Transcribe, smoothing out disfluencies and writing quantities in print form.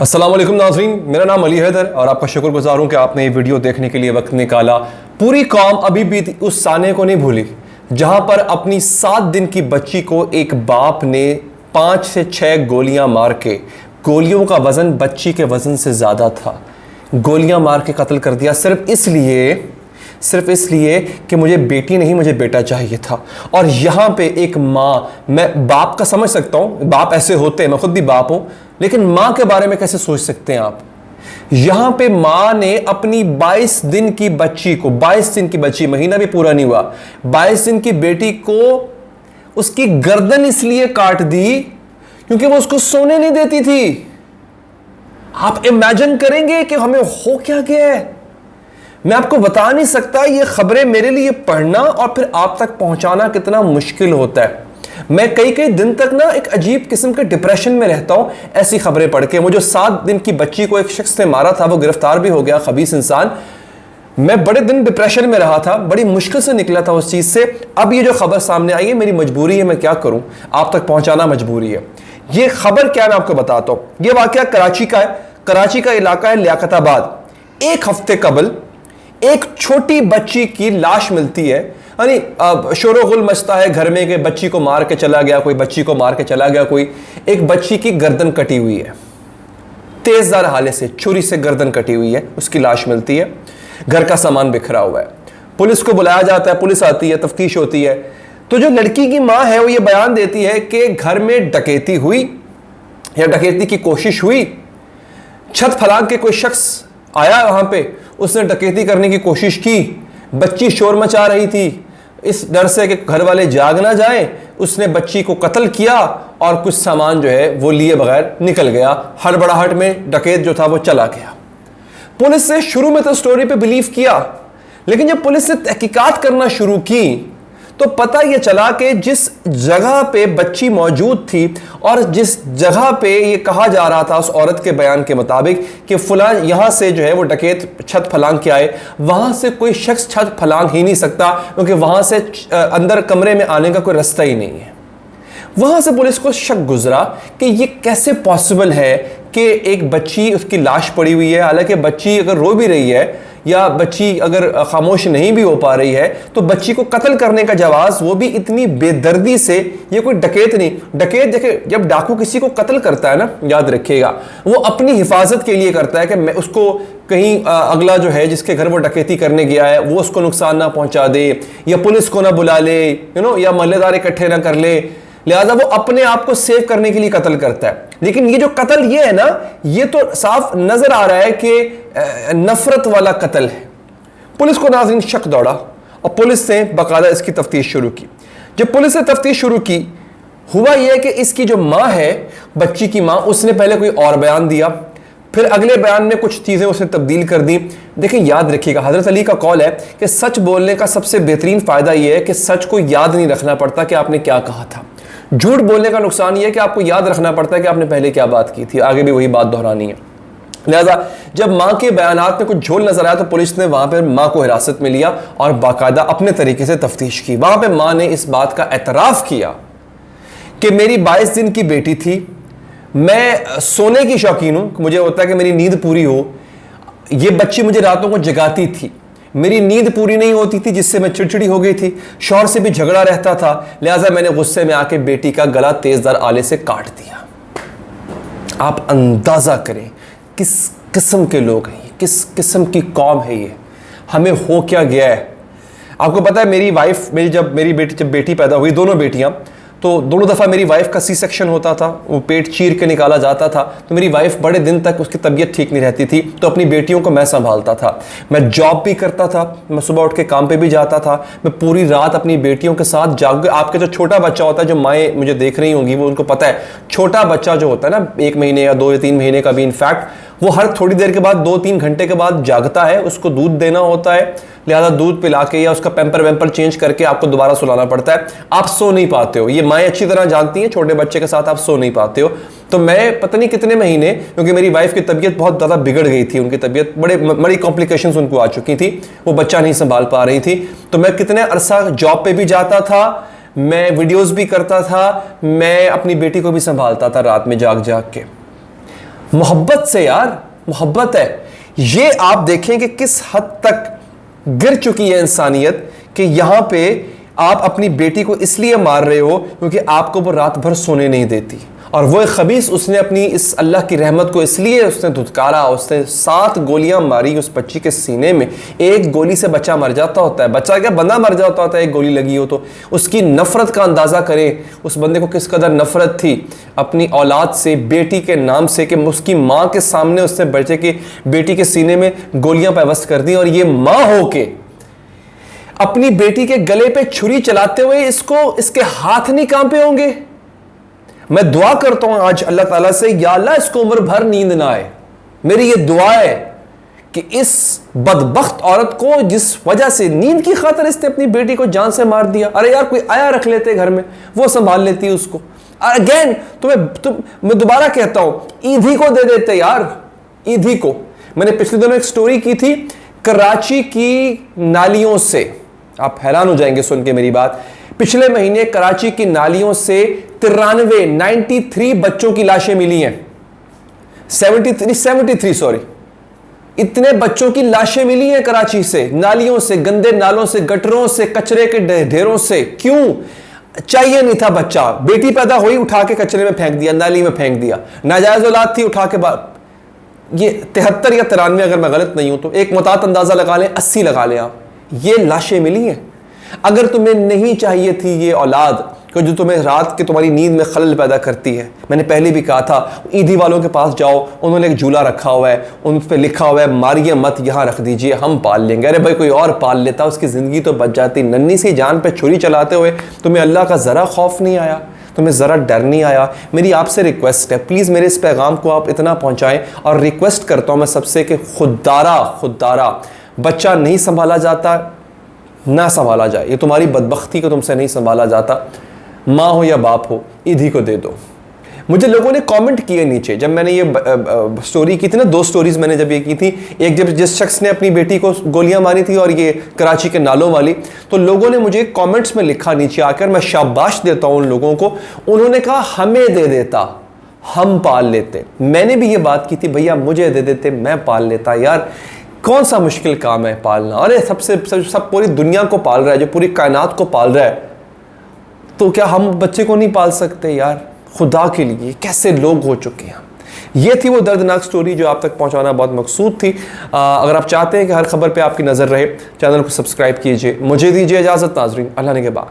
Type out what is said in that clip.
अस्सलाम वालेकुम नाज़रीन, मेरा नाम अली हैदर और आपका शुक्रगुजार हूँ कि आपने ये वीडियो देखने के लिए वक्त निकाला। पूरी कौम अभी भी उस साने को नहीं भूली जहाँ पर अपनी 7 दिन की बच्ची को एक बाप ने 5 से 6 गोलियाँ मार के, गोलियों का वज़न बच्ची के वज़न से ज़्यादा था, गोलियाँ मार के कत्ल कर दिया सिर्फ इसलिए कि मुझे बेटी नहीं मुझे बेटा चाहिए था। और यहाँ पे एक माँ, मैं बाप का समझ सकता हूँ, बाप ऐसे होते हैं, मैं खुद भी बाप हूँ, लेकिन माँ के बारे में कैसे सोच सकते हैं आप। यहाँ पे माँ ने अपनी 22 दिन की बच्ची को, 22 दिन की बच्ची, महीना भी पूरा नहीं हुआ, 22 दिन की बेटी को उसकी गर्दन इसलिए काट दी क्योंकि वो उसको सोने नहीं देती थी। आप इमेजिन करेंगे कि हमें हो क्या गया है। मैं आपको बता नहीं सकता, ये खबरें मेरे लिए पढ़ना और फिर आप तक पहुंचाना कितना मुश्किल होता है। मैं कई दिन तक ना एक अजीब किस्म के डिप्रेशन में रहता हूं ऐसी खबरें पढ़ के। वो जो 7 दिन की बच्ची को एक शख्स ने मारा था, वो गिरफ्तार भी हो गया, खबीस इंसान। मैं बड़े दिन डिप्रेशन में रहा था, बड़ी मुश्किल से निकला था उस चीज से। अब ये जो खबर सामने आई है, मेरी मजबूरी है, मैं क्या करूं, आप तक पहुंचाना मजबूरी है। ये खबर क्या, मैं आपको बताता हूं। ये वाकया कराची का है, कराची का इलाका है लियाकताबाद। एक हफ्ते कबल एक छोटी बच्ची की लाश मिलती है, यानी शोर-ओ-गुल मचता है घर में कि बच्ची को मार के चला गया कोई, बच्ची को मार के चला गया कोई। एक बच्ची की गर्दन कटी हुई है, तेजदार हाले से छुरी से गर्दन कटी हुई है, उसकी लाश मिलती है। घर का सामान बिखरा हुआ है। पुलिस को बुलाया जाता है, पुलिस आती है, तफ्तीश होती है। तो जो लड़की की माँ है वो ये बयान देती है कि घर में डकैती हुई या डकैती की कोशिश हुई, छत फलांग के कोई शख्स आया वहां पे, उसने डकैती करने की कोशिश की, बच्ची शोर मचा रही थी, इस डर से कि घर वाले जाग ना जाएं, उसने बच्ची को कत्ल किया और कुछ सामान जो है वो लिए बगैर निकल गया। हड़बड़ाहट में डकैत जो था वो चला गया। पुलिस ने शुरू में तो स्टोरी पे बिलीव किया, लेकिन जब पुलिस ने तहकीकात करना शुरू की तो पता यह चला कि जिस जगह पे बच्ची मौजूद थी और जिस जगह पे ये कहा जा रहा था उस औरत के बयान के मुताबिक कि फलां यहां से जो है वो डकैत छत फलांग के आए, वहां से कोई शख्स छत फलांग ही नहीं सकता क्योंकि वहां से अंदर कमरे में आने का कोई रास्ता ही नहीं है। वहां से पुलिस को शक गुजरा कि ये कैसे पॉसिबल है कि एक बच्ची, उसकी लाश पड़ी हुई है, हालांकि बच्ची अगर रो भी रही है या बच्ची अगर खामोश नहीं भी हो पा रही है तो बच्ची को कत्ल करने का जवाज, वो भी इतनी बेदर्दी से। ये कोई डकैत नहीं, डकैत देखिए जब डाकू किसी को कत्ल करता है ना, याद रखिएगा, वो अपनी हिफाजत के लिए करता है कि मैं उसको कहीं अगला जो है जिसके घर वो डकैती करने गया है वो उसको नुकसान ना पहुंचा दे या पुलिस को ना बुला ले, या मोहल्लेदार इकट्ठे ना कर ले, लिहाजा वो अपने आप को सेव करने के लिए कत्ल करता है। लेकिन ये जो कत्ल ये है ना, ये तो साफ नजर आ रहा है कि नफरत वाला कत्ल है। पुलिस को नाज़रीन शक दौड़ा और पुलिस ने बाकायदा इसकी तफ्तीश शुरू की। जब पुलिस ने तफ्तीश शुरू की, हुआ यह कि इसकी जो माँ है, बच्ची की माँ, उसने पहले कोई और बयान दिया, फिर अगले बयान में कुछ चीज़ें उसने तब्दील कर दी। देखिए याद रखिएगा, हज़रत अली का कौल है कि सच बोलने का सबसे बेहतरीन फ़ायदा यह है कि सच को याद नहीं रखना पड़ता कि आपने क्या कहा था। झूठ बोलने का नुकसान यह है कि आपको याद रखना पड़ता है कि आपने पहले क्या बात की थी, आगे भी वही बात दोहरानी है। लिहाजा जब माँ के बयानात में कुछ झोल नजर आया तो पुलिस ने वहां पर माँ को हिरासत में लिया और बाकायदा अपने तरीके से तफ्तीश की। वहां पर माँ ने इस बात का एतराफ़ किया कि मेरी 22 दिन की बेटी थी, मैं सोने की शौकीन हूं, मुझे होता है कि मेरी नींद पूरी हो। ये बच्ची मुझे रातों को जगाती थी, मेरी नींद पूरी नहीं होती थी जिससे मैं चिड़चिड़ी हो गई थी, शौहर से भी झगड़ा रहता था, लिहाजा मैंने गुस्से में आके बेटी का गला तेजदार आले से काट दिया। आप अंदाजा करें किस किस्म के लोग हैं, किस किस्म की कौम है ये, हमें हो क्या गया है। आपको पता है मेरी वाइफ, जब बेटी पैदा हुई, दोनों बेटियां, तो दोनों दफ़ा मेरी वाइफ का सी सेक्शन होता था, वो पेट चीर के निकाला जाता था, तो मेरी वाइफ बड़े दिन तक उसकी तबीयत ठीक नहीं रहती थी, तो अपनी बेटियों को मैं संभालता था। मैं जॉब भी करता था, मैं सुबह उठ के काम पे भी जाता था, मैं पूरी रात अपनी बेटियों के साथ जाग। आपके जो छोटा बच्चा होता है, जो माएँ मुझे देख रही होंगी वो उनको पता है, छोटा बच्चा जो होता है ना, 1 महीने या 2 या 3 महीने का भी, इनफैक्ट वो हर थोड़ी देर के बाद 2-3 घंटे के बाद जागता है, उसको दूध देना होता है, लिहाजा दूध पिला के या उसका पैम्पर वैम्पर चेंज करके आपको दोबारा सुलाना पड़ता है। आप सो नहीं पाते हो, ये माएँ अच्छी तरह जानती हैं, छोटे बच्चे के साथ आप सो नहीं पाते हो। तो मैं पता नहीं कितने महीने, क्योंकि मेरी वाइफ की तबीयत बहुत ज़्यादा बिगड़ गई थी, उनकी तबीयत बड़ी कॉम्प्लिकेशंस उनको आ चुकी थी, वो बच्चा नहीं संभाल पा रही थी। तो मैं कितने अरसा जॉब पे भी जाता था, मैं वीडियोज़ भी करता था, मैं अपनी बेटी को भी संभालता था रात में जाग जाग के। मोहब्बत से यार, मोहब्बत है। ये आप देखें कि किस हद तक गिर चुकी है इंसानियत कि यहां पे आप अपनी बेटी को इसलिए मार रहे हो क्योंकि आपको वो रात भर सोने नहीं देती। और वो एक खबीस, उसने अपनी इस अल्लाह की रहमत को इसलिए उसने धुतकारा, उसने 7 गोलियां मारी उस बच्ची के सीने में। एक गोली से बच्चा मर जाता होता है, बच्चा क्या बंदा मर जाता होता है एक गोली लगी हो तो। उसकी नफरत का अंदाज़ा करें उस बंदे को किस कदर नफरत थी अपनी औलाद से, बेटी के नाम से, कि उसकी माँ के सामने उसने बच्चे की बेटी के सीने में गोलियां पैवस्त कर दी। और ये माँ हो के अपनी बेटी के गले पे छुरी चलाते हुए इसके हाथ नहीं कांपे होंगे। मैं दुआ करता हूं आज अल्लाह ताला से, या अल्लाह इसको उम्र भर नींद ना आए। मेरी ये दुआ है कि इस बदबख्त औरत को जिस वजह से नींद की खातिर इसने अपनी बेटी को जान से मार दिया, अरे यार कोई आया रख लेते घर में, वो संभाल लेती है उसको। अगेन मैं दोबारा कहता हूं, ईदी को दे देते यार, ईदी को। मैंने पिछले दिनों एक स्टोरी की थी कराची की नालियों से, आप हैरान हो जाएंगे सुन के मेरी बात। पिछले महीने कराची की नालियों से 93 बच्चों की लाशें मिली हैं। 73 सॉरी, इतने बच्चों की लाशें मिली हैं कराची से, नालियों से, गंदे नालों से, गटरों से, कचरे के ढेरों से। क्यों? चाहिए नहीं था बच्चा, बेटी पैदा हुई उठा के कचरे में फेंक दिया, नाली में फेंक दिया। नाजायज औलाद थी, उठा के ये 73 या 93 अगर मैं गलत नहीं हूं तो एक मुतात अंदाजा लगा लें, 80 लगा लें आप, ये लाशें मिली हैं। अगर तुम्हें नहीं चाहिए थी ये औलाद जो तुम्हें रात के तुम्हारी नींद में खलल पैदा करती है, मैंने पहले भी कहा था, ईदी वालों के पास जाओ, उन्होंने एक झूला रखा हुआ है, उन पर लिखा हुआ है मारिए मत, यहाँ रख दीजिए, हम पाल लेंगे। अरे भाई कोई और पाल लेता, उसकी ज़िंदगी तो बच जाती। नन्ही सी जान पे छुरी चलाते हुए तुम्हें अल्लाह का ज़रा खौफ नहीं आया, तुम्हें ज़रा डर नहीं आया। मेरी आपसे रिक्वेस्ट है, प्लीज़ मेरे इस पैगाम को आप इतना पहुँचाएँ। और रिक्वेस्ट करता हूँ मैं सबसे कि खुदारा बच्चा नहीं संभाला जाता, ना संभाला जाए। ये तुम्हारी बदबख्ती को तुमसे नहीं संभाला जाता, माँ हो या बाप हो, ईदी को दे दो। मुझे लोगों ने कमेंट किए नीचे, जब मैंने ये स्टोरी की थी ना, 2 स्टोरीज मैंने जब ये की थी, एक जब जिस शख्स ने अपनी बेटी को गोलियां मारी थी और ये कराची के नालों वाली, तो लोगों ने मुझे कमेंट्स में लिखा नीचे आकर, मैं शाबाश देता हूँ उन लोगों को, उन्होंने कहा हमें दे देता, हम पाल लेते। मैंने भी ये बात की थी, भैया मुझे दे देते, मैं पाल लेता। यार कौन सा मुश्किल काम है पालना। अरे सब पूरी दुनिया को पाल रहा है, जो पूरी कायनात को पाल रहा है, तो क्या हम बच्चे को नहीं पाल सकते यार? खुदा के लिए कैसे लोग हो चुके हैं। ये थी वो दर्दनाक स्टोरी जो आप तक पहुंचाना बहुत मकसूद थी। अगर आप चाहते हैं कि हर खबर पे आपकी नज़र रहे, चैनल को सब्सक्राइब कीजिए। मुझे दीजिए इजाज़त नाज़रीन, अल्लाह ने के बाद।